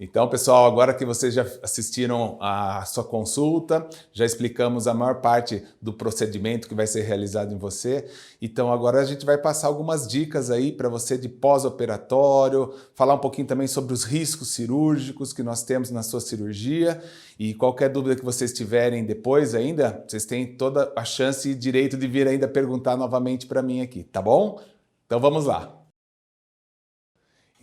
Então, pessoal, agora que vocês já assistiram a sua consulta, já explicamos a maior parte do procedimento que vai ser realizado em você. Então, agora a gente vai passar algumas dicas aí para você de pós-operatório, falar um pouquinho também sobre os riscos cirúrgicos que nós temos na sua cirurgia. E qualquer dúvida que vocês tiverem depois ainda, vocês têm toda a chance e direito de vir ainda perguntar novamente para mim aqui, tá bom? Então, vamos lá.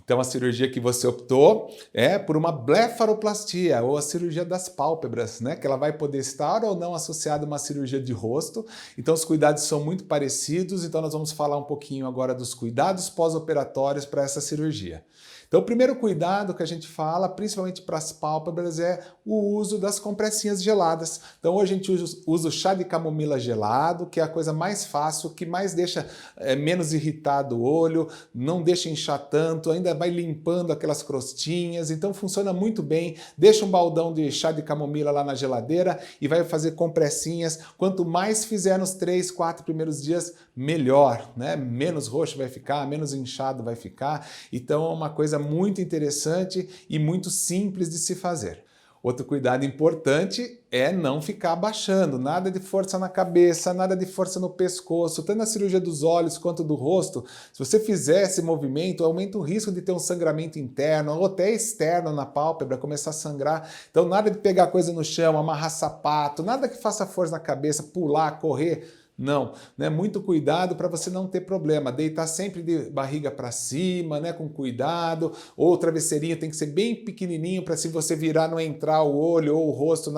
Então, a cirurgia que você optou é por uma blefaroplastia, ou a cirurgia das pálpebras, né? Que ela vai poder estar ou não associada a uma cirurgia de rosto. Então, os cuidados são muito parecidos, então nós vamos falar um pouquinho agora dos cuidados pós-operatórios para essa cirurgia. Então, o primeiro cuidado que a gente fala, principalmente para as pálpebras, é o uso das compressinhas geladas. Então, hoje a gente usa o chá de camomila gelado, que é a coisa mais fácil, que mais deixa menos irritado o olho, não deixa inchar tanto, ainda vai limpando aquelas crostinhas, então funciona muito bem. Deixa um baldão de chá de camomila lá na geladeira e vai fazer compressinhas. Quanto mais fizer nos 3, 4 primeiros dias, melhor, né? Menos roxo vai ficar, menos inchado vai ficar. Então, é uma coisa muito interessante e muito simples de se fazer. Outro cuidado importante é não ficar abaixando, nada de força na cabeça, nada de força no pescoço, tanto na cirurgia dos olhos quanto do rosto. Se você fizer esse movimento, aumenta o risco de ter um sangramento interno ou até externo na pálpebra, começar a sangrar. Então nada de pegar coisa no chão, amarrar sapato, nada que faça força na cabeça, pular, correr. Não, né? Muito cuidado para você não ter problema. Deitar sempre de barriga para cima, né? Com cuidado. Ou o travesseirinho tem que ser bem pequenininho para se você virar não entrar o olho ou o rosto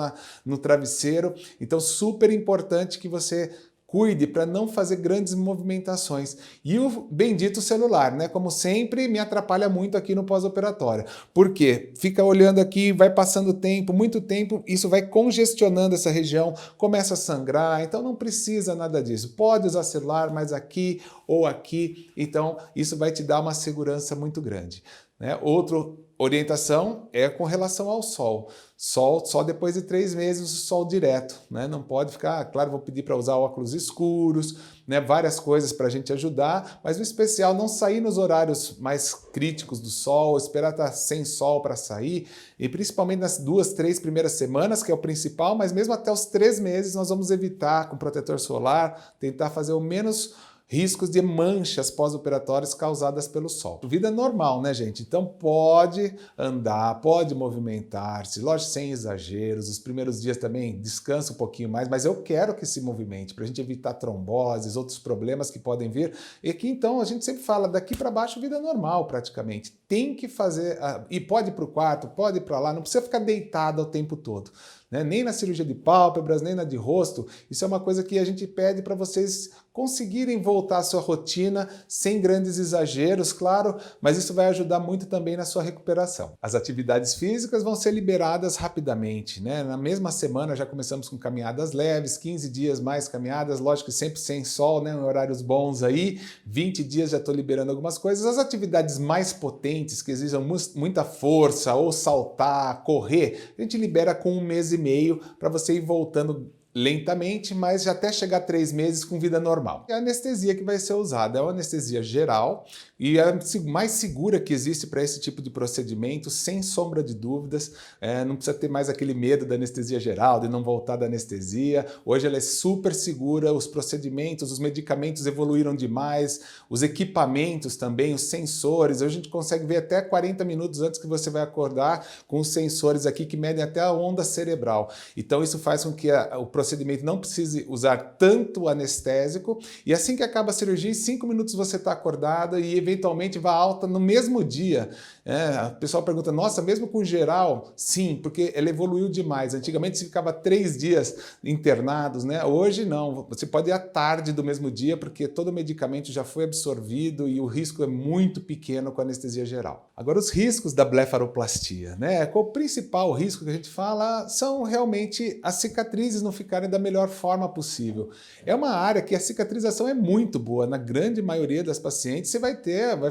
no travesseiro. Então, super importante que você cuide para não fazer grandes movimentações. E o bendito celular, né? Como sempre, me atrapalha muito aqui no pós-operatório. Por quê? Fica olhando aqui, vai passando tempo, muito tempo, isso vai congestionando essa região, começa a sangrar, então não precisa nada disso. Pode usar celular, mas aqui ou aqui, então isso vai te dar uma segurança muito grande. Né? Outra orientação é com relação ao sol. Sol só depois de 3 meses, o sol direto, né? Não pode ficar, claro, vou pedir para usar óculos escuros, né? Várias coisas para a gente ajudar, mas o especial não sair nos horários mais críticos do sol, esperar estar sem sol para sair, e principalmente nas 2, 3 primeiras semanas, que é o principal, mas mesmo até os 3 meses nós vamos evitar com protetor solar, tentar fazer o menos riscos de manchas pós-operatórias causadas pelo sol. Vida normal, né, gente? Então pode andar, pode movimentar-se, lógico, sem exageros. Os primeiros dias também descansa um pouquinho mais, mas eu quero que se movimente para a gente evitar tromboses, outros problemas que podem vir. E aqui, então, a gente sempre fala daqui para baixo, vida normal praticamente. Tem que fazer, e pode ir para o quarto, pode ir para lá, não precisa ficar deitado o tempo todo. Né? Nem na cirurgia de pálpebras, nem na de rosto. Isso é uma coisa que a gente pede para vocês conseguirem voltar à sua rotina sem grandes exageros, claro, mas isso vai ajudar muito também na sua recuperação. As atividades físicas vão ser liberadas rapidamente, né? Na mesma semana já começamos com caminhadas leves, 15 dias mais caminhadas, lógico que sempre sem sol, né? Em horários bons aí, 20 dias já estou liberando algumas coisas. As atividades mais potentes, que exijam muita força, ou saltar, correr, a gente libera com 1 mês e meio para você ir voltando lentamente, mas até chegar a 3 meses com vida normal. É a anestesia que vai ser usada, é uma anestesia geral e é a mais segura que existe para esse tipo de procedimento, sem sombra de dúvidas. Não precisa ter mais aquele medo da anestesia geral, de não voltar da anestesia. Hoje ela é super segura, os procedimentos, os medicamentos evoluíram demais, os equipamentos também, os sensores. Hoje a gente consegue ver até 40 minutos antes que você vai acordar com os sensores aqui que medem até a onda cerebral. Então isso faz com que o procedimento não precise usar tanto anestésico, e assim que acaba a cirurgia, em 5 minutos você está acordada e eventualmente vai alta no mesmo dia. O pessoal pergunta, nossa, mesmo com geral? Sim, porque ela evoluiu demais. Antigamente você ficava 3 dias internados, né? Hoje não, você pode ir à tarde do mesmo dia, porque todo o medicamento já foi absorvido e o risco é muito pequeno com a anestesia geral. Agora, os riscos da blefaroplastia, né? Qual o principal risco que a gente fala são realmente as cicatrizes não ficarem da melhor forma possível. É uma área que a cicatrização é muito boa. Na grande maioria das pacientes você vai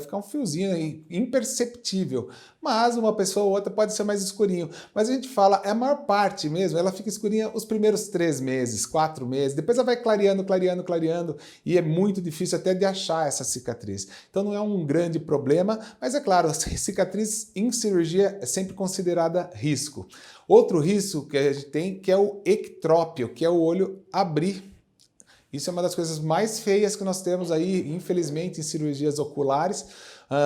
ficar um fiozinho imperceptível perceptível, mas uma pessoa ou outra pode ser mais escurinho. Mas a gente fala, a maior parte mesmo, ela fica escurinha os primeiros 3 meses, 4 meses, depois ela vai clareando, clareando, clareando, e é muito difícil até de achar essa cicatriz. Então não é um grande problema, mas é claro, a cicatriz em cirurgia é sempre considerada risco. Outro risco que a gente tem, que é o ectrópio, que é o olho abrir. Isso é uma das coisas mais feias que nós temos aí, infelizmente, em cirurgias oculares.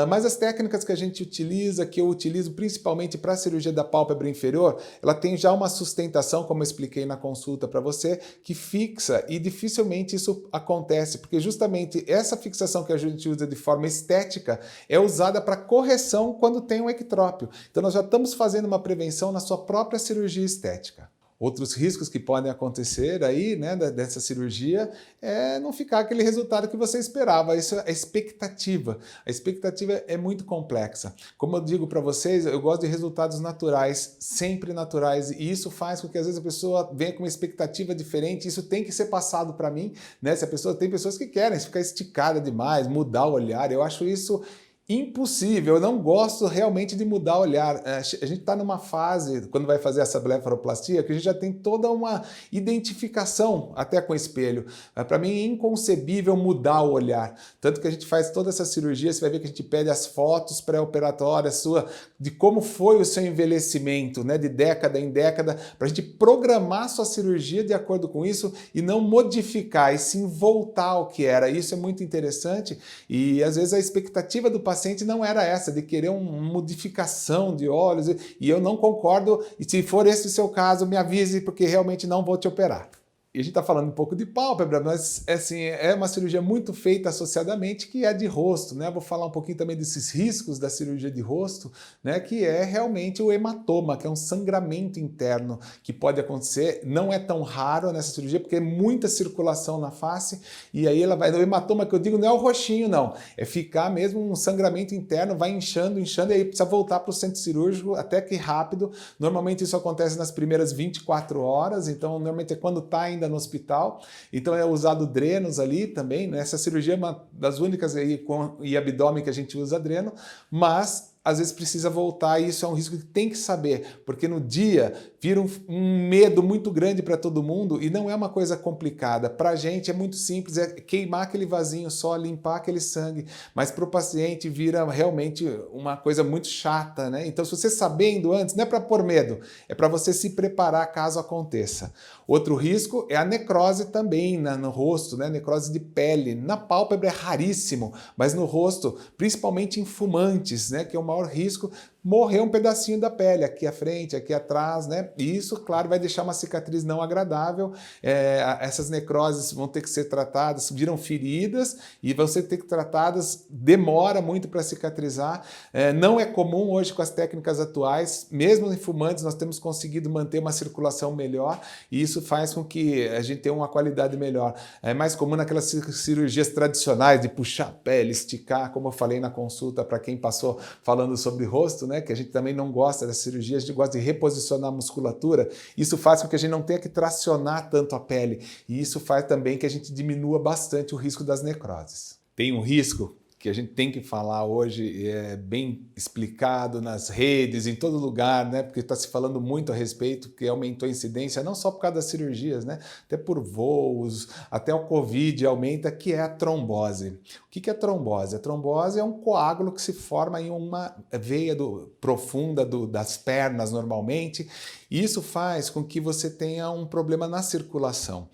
Mas as técnicas que a gente utiliza, que eu utilizo principalmente para a cirurgia da pálpebra inferior, ela tem já uma sustentação, como eu expliquei na consulta para você, que fixa e dificilmente isso acontece, porque justamente essa fixação que a gente usa de forma estética é usada para correção quando tem um ectrópio. Então nós já estamos fazendo uma prevenção na sua própria cirurgia estética. Outros riscos que podem acontecer aí, né, dessa cirurgia, é não ficar aquele resultado que você esperava. Isso é a expectativa. A expectativa é muito complexa. Como eu digo para vocês, eu gosto de resultados naturais, sempre naturais, e isso faz com que às vezes a pessoa venha com uma expectativa diferente. Isso tem que ser passado para mim, né? Se a pessoa tem pessoas que querem ficar esticada demais, mudar o olhar, eu acho isso impossível, eu não gosto realmente de mudar o olhar. A gente está numa fase, quando vai fazer essa blefaroplastia, que a gente já tem toda uma identificação até com o espelho. Para mim é inconcebível mudar o olhar. Tanto que a gente faz toda essa cirurgia, você vai ver que a gente pede as fotos pré-operatórias sua, de como foi o seu envelhecimento, né, de década em década, para a gente programar a sua cirurgia de acordo com isso e não modificar, e sim voltar ao que era. Isso é muito interessante e às vezes a expectativa do paciente não era essa, de querer uma modificação de olhos, e eu não concordo, e se for esse o seu caso, me avise, porque realmente não vou te operar. E a gente está falando um pouco de pálpebra, mas assim, é uma cirurgia muito feita associadamente, que é de rosto, né? Vou falar um pouquinho também desses riscos da cirurgia de rosto, né? Que é realmente o hematoma, que é um sangramento interno que pode acontecer. Não é tão raro nessa cirurgia, porque é muita circulação na face, e aí ela vai. O hematoma que eu digo não é o roxinho, não. É ficar mesmo um sangramento interno, vai inchando, inchando, e aí precisa voltar para o centro cirúrgico até que rápido. Normalmente isso acontece nas primeiras 24 horas, então normalmente é quando está ainda no hospital, então é usado drenos ali também, né? Essa cirurgia é uma das únicas aí e abdômen que a gente usa dreno, mas às vezes precisa voltar, e isso é um risco que tem que saber, porque no dia vira um medo muito grande para todo mundo, e não é uma coisa complicada. Para a gente é muito simples, é queimar aquele vasinho só, limpar aquele sangue, mas para o paciente vira realmente uma coisa muito chata, né? Então, se você sabendo antes, não é para pôr medo, é para você se preparar caso aconteça. Outro risco é a necrose também no rosto, né? Necrose de pele. Na pálpebra é raríssimo, mas no rosto, principalmente em fumantes, né? Que é o maior risco, morrer um pedacinho da pele, aqui à frente, aqui atrás, né? E isso, claro, vai deixar uma cicatriz não agradável. Essas necroses vão ter que ser tratadas, viram feridas e vão ter que ser tratadas, demora muito para cicatrizar. Não é comum hoje com as técnicas atuais, mesmo em fumantes nós temos conseguido manter uma circulação melhor, e isso faz com que a gente tenha uma qualidade melhor. É mais comum naquelas cirurgias tradicionais de puxar a pele, esticar, como eu falei na consulta para quem passou falando sobre rosto, né? Que a gente também não gosta das cirurgias, a gente gosta de reposicionar a musculatura. Isso faz com que a gente não tenha que tracionar tanto a pele, e isso faz também que a gente diminua bastante o risco das necroses. Tem um risco que a gente tem que falar hoje, é bem explicado nas redes, em todo lugar, né? Porque está se falando muito a respeito, que aumentou a incidência, não só por causa das cirurgias, né? Até por voos, até o Covid aumenta, que é a trombose. O que é trombose? A trombose é um coágulo que se forma em uma veia profunda das pernas, normalmente, e isso faz com que você tenha um problema na circulação.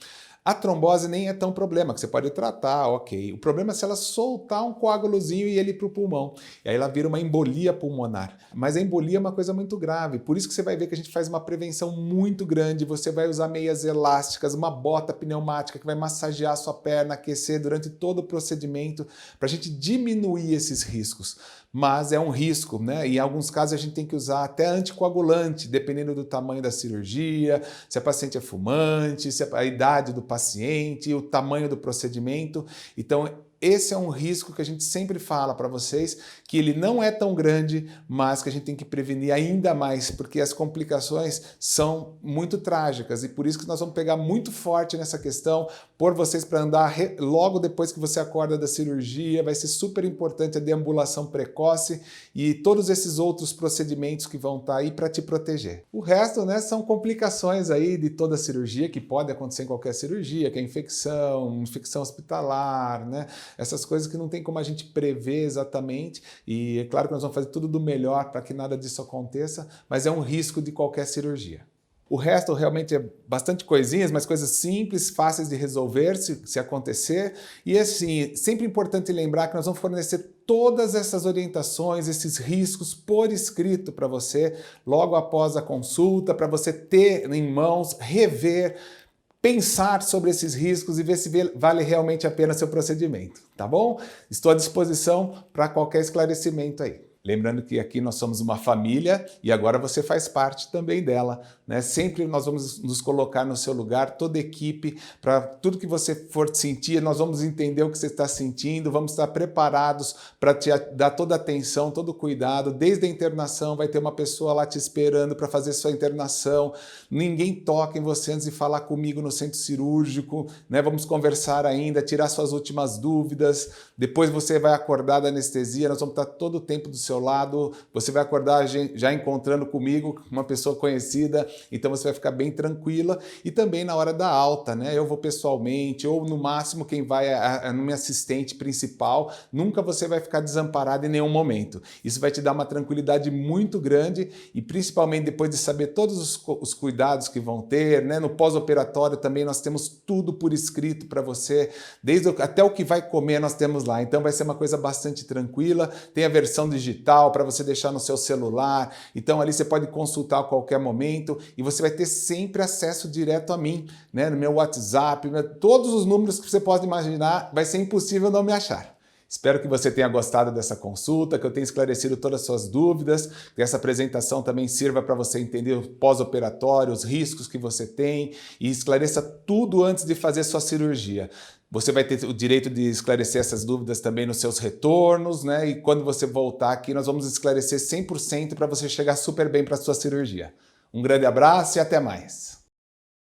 A trombose nem é tão problema, que você pode tratar, ok. O problema é se ela soltar um coágulozinho e ele ir para o pulmão. E aí ela vira uma embolia pulmonar. Mas a embolia é uma coisa muito grave. Por isso que você vai ver que a gente faz uma prevenção muito grande. Você vai usar meias elásticas, uma bota pneumática que vai massagear a sua perna, aquecer durante todo o procedimento, para a gente diminuir esses riscos. Mas é um risco, né? E em alguns casos a gente tem que usar até anticoagulante, dependendo do tamanho da cirurgia, se a paciente é fumante, se a idade do paciente, o tamanho do procedimento. Então, esse é um risco que a gente sempre fala para vocês, que ele não é tão grande, mas que a gente tem que prevenir ainda mais, porque as complicações são muito trágicas e por isso que nós vamos pegar muito forte nessa questão, pôr vocês para andar logo depois que você acorda da cirurgia, vai ser super importante a deambulação precoce e todos esses outros procedimentos que vão estar aí para te proteger. O resto, né, são complicações aí de toda a cirurgia, que pode acontecer em qualquer cirurgia, que é infecção hospitalar, né? Essas coisas que não tem como a gente prever exatamente, e é claro que nós vamos fazer tudo do melhor para que nada disso aconteça, mas é um risco de qualquer cirurgia. O resto realmente é bastante coisinhas, mas coisas simples, fáceis de resolver se acontecer. E assim, sempre importante lembrar que nós vamos fornecer todas essas orientações, esses riscos por escrito para você, logo após a consulta, para você ter em mãos, rever, pensar sobre esses riscos e ver se vale realmente a pena seu procedimento, tá bom? Estou à disposição para qualquer esclarecimento aí. Lembrando que aqui nós somos uma família e agora você faz parte também dela, né? Sempre nós vamos nos colocar no seu lugar, toda a equipe, para tudo que você for sentir, nós vamos entender o que você está sentindo, vamos estar preparados para te dar toda a atenção, todo o cuidado. Desde a internação vai ter uma pessoa lá te esperando para fazer sua internação. Ninguém toca em você antes de falar comigo no centro cirúrgico, né? Vamos conversar ainda, tirar suas últimas dúvidas. Depois você vai acordar da anestesia, nós vamos estar todo o tempo do seu lado, você vai acordar já encontrando comigo, uma pessoa conhecida, então você vai ficar bem tranquila. E também na hora da alta, né? Eu vou pessoalmente, ou no máximo quem vai é a minha assistente principal, nunca você vai ficar desamparado em nenhum momento. Isso vai te dar uma tranquilidade muito grande e principalmente depois de saber todos os cuidados que vão ter, né? No pós-operatório também nós temos tudo por escrito para você, até o que vai comer nós temos lá, então vai ser uma coisa bastante tranquila. Tem a versão digital para você deixar no seu celular, então ali você pode consultar a qualquer momento e você vai ter sempre acesso direto a mim, né? No meu WhatsApp, todos os números que você pode imaginar, vai ser impossível não me achar. Espero que você tenha gostado dessa consulta, que eu tenha esclarecido todas as suas dúvidas, que essa apresentação também sirva para você entender o pós-operatório, os riscos que você tem e esclareça tudo antes de fazer sua cirurgia. Você vai ter o direito de esclarecer essas dúvidas também nos seus retornos, né? E quando você voltar aqui, nós vamos esclarecer 100% para você chegar super bem para a sua cirurgia. Um grande abraço e até mais!